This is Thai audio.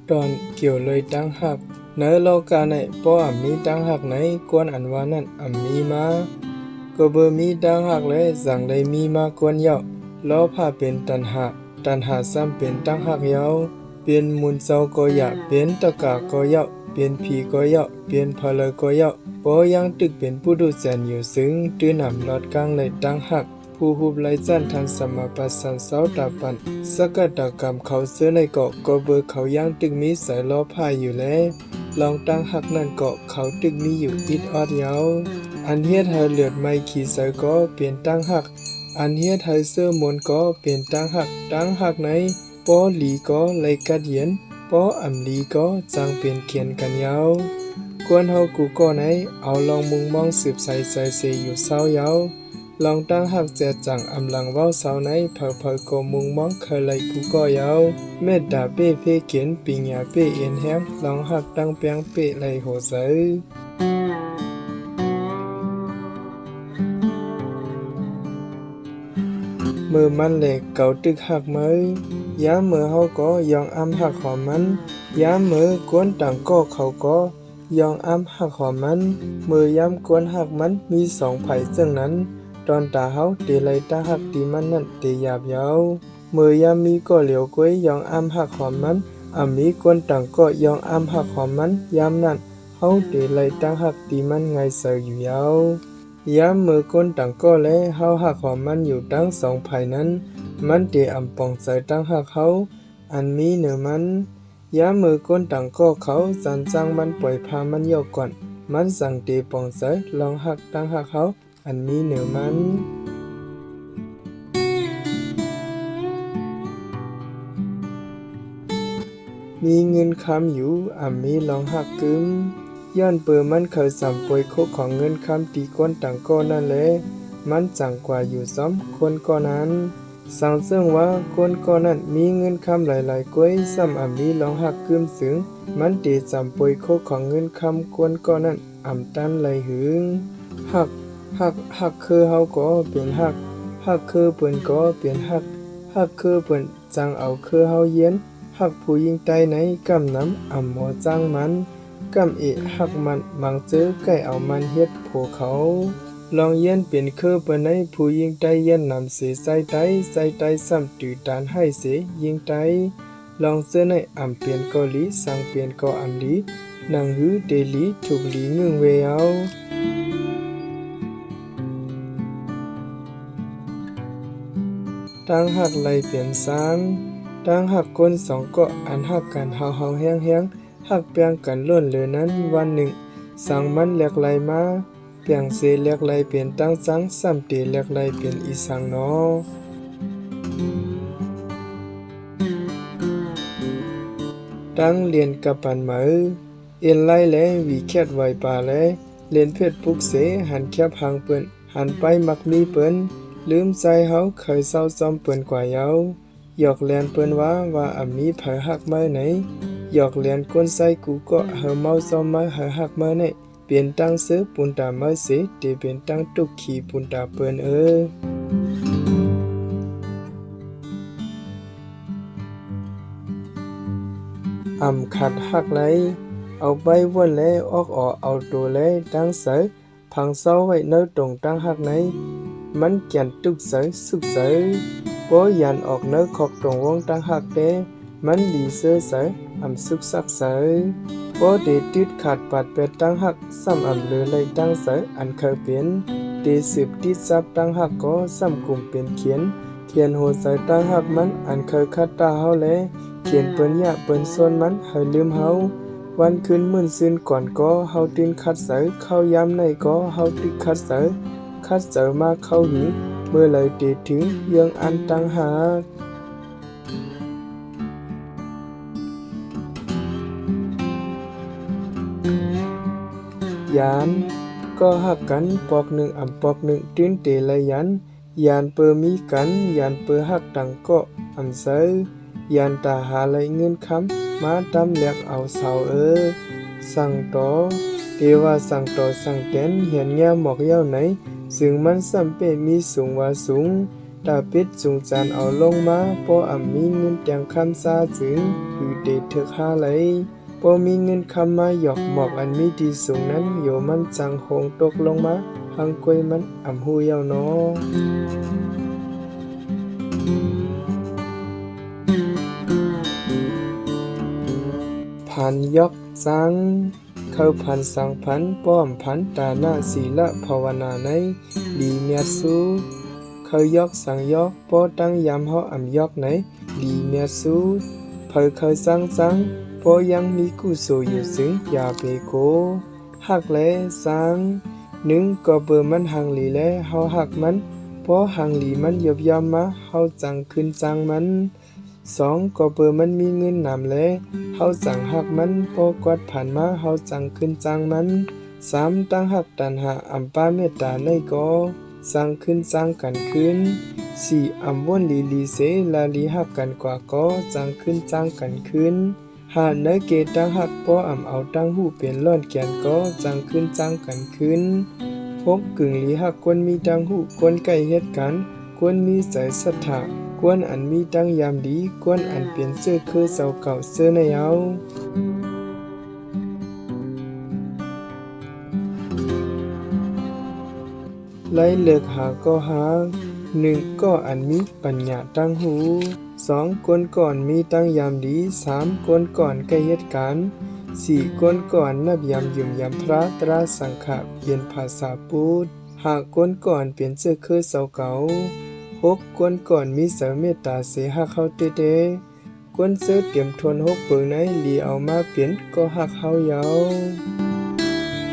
ดอนเกี่ยวเลยตั้งหักเนอโลกาในป้อมีตั้งหักไหนกวนอันว่านั่นมีมาก็เบอมีตั้งหักเลยสั่งได้มีมากวนเยาะล้อผ้าเป็นตันหาซ้ำเป็นตั้งหักเยาเป็นมุนเซาก็อยากเป็นตะกาก็เยาะเป็นผีก็เยาะเป็นพลก็เยาะป้อยังตึกเป็นผู้ดูแสนอยู่ซึ้งตื้อนำลอดกลางเลยตั้งหักผู้ฮูบไลจันทันสมาปัสสันเสาตาปันสกัดตากรรมเขาเสื้อในเกาะก็เบอเขายังตึกมีสายล้อผ้าอยู่แล้วลองตั้งหักนั่นเกาะเขาตึกมีอยู่อิดออดยาวอันเฮ็ดให้เลือดไม่ขี่ใส่ก็เปลี่ยนตั้งหักอันเฮ็ดให้เสื้อมนก็เปลี่ยนตั้งหักไหนป้อหลีก็ไลกัดเย็นป้ออำลีก็จังเป็นเขียนกันยาวกวนเฮากูก็ไหนเอาลองมุงมองสืบใส่เสอยู่เศร้ายาวลองตั้งหักแจจังอำลังเว้าเสาในเผาก็มุงมองเคยไหลกูก็ยาวเม็ดดาเป้เพเขียนปิงยาเป้เอ็นแฮมลองหักตั้งเปียงเป้ไหลโหเสยมือมันเหล็กเก่าตึกหักมือยามมือเฮาก็ยองอ้ำหักหอมมันยามมือกวนต่างก็เขาก็ยองอ้ำหักหอมมันมือยามกวนหักมันมีสองไผ่ซึ่งนั้นตอนตาเฮาเตไลตาหักตีมันนั่นเตหยาบยาวมือยามมีก็เหลียวก้วยยองอ้ำหักหอมมันมีกวนต่างก็ยองอ้ำหักหอมมันยามนั้นเฮาเตไลตาหักตีมันไงเสยอยู่ยาวยามมือก้นต่างก็และเฮาหักหอมมันอยู่ตั้งสองไผ่นั้นมันเตอำปองใส่ตั้งหักเขาอันมีเหนือมันยามมือก้นต่างก็เขาสันจังมันปล่อยพามันโยกก่อนมันสั่งเตปองใส่ลองหักตั้งหักเขาอันมีเหนือมันมีเงินคำอยู่มีลองหักกึมย้อนเปิดมันเคยสัมป่วยโคของเงินคำตีก้นต่างก็นั่นแหละมันจังกว่าอยู่ซ้ำคนก็นั้นสั่งซึ่งว่าคนก็นั้นมีเงินคำหลายๆก้วยซ้ำมีลองหักกึมสึงมันตีสัมป่วยโคของเงินคำคนก็นั้นตันไหลหึงหักคือเฮาก็เปลี่ยนหักคือเปิ้นก็เปลี่ยนหักคือเปิ้นจังเอาคือเฮาเย็นหักผู้หญิงใต้ไหนกำน้ำหมอจังมันกำหักมันมังเจอใกล้เอามันเฮ็ดโผเขาลองเย็นเป็นคือเปิ้นในผู้หญิงใต้เย็นนำเสใส่ไตซ้ำตือตานให้เสยิงไตลองเสื้อในเปลี่ยนเกาหลีสั่งเปลี่ยนก็ลีนางหือเดลีถูกลีงึงเวเอาตั้งหักไหลเปลี่ยนสร้างตั้งหักคนสองก็อันหักกันเฮาแห้งหักเปียงกันล้นเลยนั้นวันหนึ่งสั่งมันแหลกไหลมาเปียงเสแหลกไหลเปลี่ยนตั้งสังซ้ำเตแหลกไหลเปลี่ยนอีสังเนาะตั้งเรียนกับปันเหมอเอ็นไล่และวีแคทไวป่าและเล่นเพชรปุกเสหันแคบหางเปิ้นหันไปมักมีเปิ้นลืมใจเฮาเคยเศร้าซ้อมเปิ้นกว่าเยาหยอกแลนเปิ้นว่ามีไผหักมาไหนหยอกแลนก้นใส่กูก็เฮาเมาซ้อมมาหักมาไหนเปลี่ยนตั้งซื้อปุนตามาเสเตเปลี่ยนตั้งตุกขี่ปุนตาเปิ้นขัดหักไหลเอาใบวนและออกเอาตัวและตั้งเสยพังเศร้าไว้เนื้อตรงตั้งหักไหนมันเกียนตุกเสยสุกเสยป้อยันออกเนื้อขอกตรงวงตั้งหักเตมันหลีเสือเสยสุกสักเสยป้อเดติดขาดปัดเป็ดตั้งหักซ้ำเลือเลยตั้งเสยอันเคยเป็นเดสืบติดซับตั้งหักก็ซ้ำกลุ่มเป็นเขียนโหใส่ตั้งหักมันอันเคยคัดตาเฮาแลเขียนเปิ้นยะเปิ้นส่วนมันให้ลืมเฮาวันคืนมื้นซื่นก่อนก็เฮาตื่นคัดเสยเข้ายามในก็เฮาติดคัดเสยมาเข้าหิเมื่อเลยติดถึงยังอันตั้งหากยานก็หักกันปอกหนึ่งปอกหนึ่งตื้นเตละยานเปอมีกันยานเปอหักตังก็เสยยานตาหาไหลเงินคำมาตำแหลกเอาเสาสั่งต่อเทว่าสั่งต่อสั่งแกนเหียนแง่หมอกเย้าไหนซึ่งมันซ้ำเป็นมีสูงว่าสูง ตาปิดจุงจานเอาลงมาป้ออ่ำมีเงินเตียงคำซาจึงหือเดเถกหาเลยป้อมีเงินคำมาหยอกหมอกอันมีดีสูงนั้นโยมันจังโหงตกลงมาหังกวยมันอ่ำหูยาวเนาะพันยอกจังเข้าพันสังพันป้อมพันตาหน้าศีละภาวนาในลีเมียสูเขายอกสังยอกป้อตั้งยามเฮาอ่ำยอกไหนลีเมียสูเผอเขาสังจังป้อยังมีกู้โซอยู่ซึ่งอย่าเปโกหักแลสังหนึ่งก็เบอร์มันหังลีแลเฮาหักมันป้อหังลีมันยบยอมมาเฮาจังขึ้นจังมันสองก็เบอร์มันมีเงินนำแลเฮาจังหักมันพอกวาดผ่านมาเฮาจังขึ้นจังมันสามตั้งหักตันหาอัมปาเมตตาในก็จังขึ้นจังกันขึ้นสี่อัมวนลีลีเสลาลีหักกันกว่าก็จังขึ้นจังกันขึ้นหาเนเกตั้งหักพออัมเอาตั้งหูเป็นล้อนแกนก็จังขึ้นจังกันขึ้นพกกึ่งลีหักควรมีตั้งหูควรใกล้เฮ็ดกันควรมีใจศรัทธากวนอันมีตั้งยามดีกวนอันเปลี่ยนเสื้อคือเสาเก่าเสื้อในเอาไล่เลิกหาก็หาหนึ่งก็อันมีปัญญาตั้งหูสองกวนก่อนมีตั้งยามดีสามกวนก่อนใกล้เหตุการณ์สี่กวนก่อนนับยามยุ่มยามพระตราสังขะเปลี่ยนภาษาพูดหากกวนก่อนเปลี่ยนเสื้อคือเสาเก่าหกกวนก่อนมีเสเมตตาเสหักเขาเตเตกวนเสื้อเตรียมทนหกเปิงไหนลีเอามาเปลี่ยนก็หักเฮายาว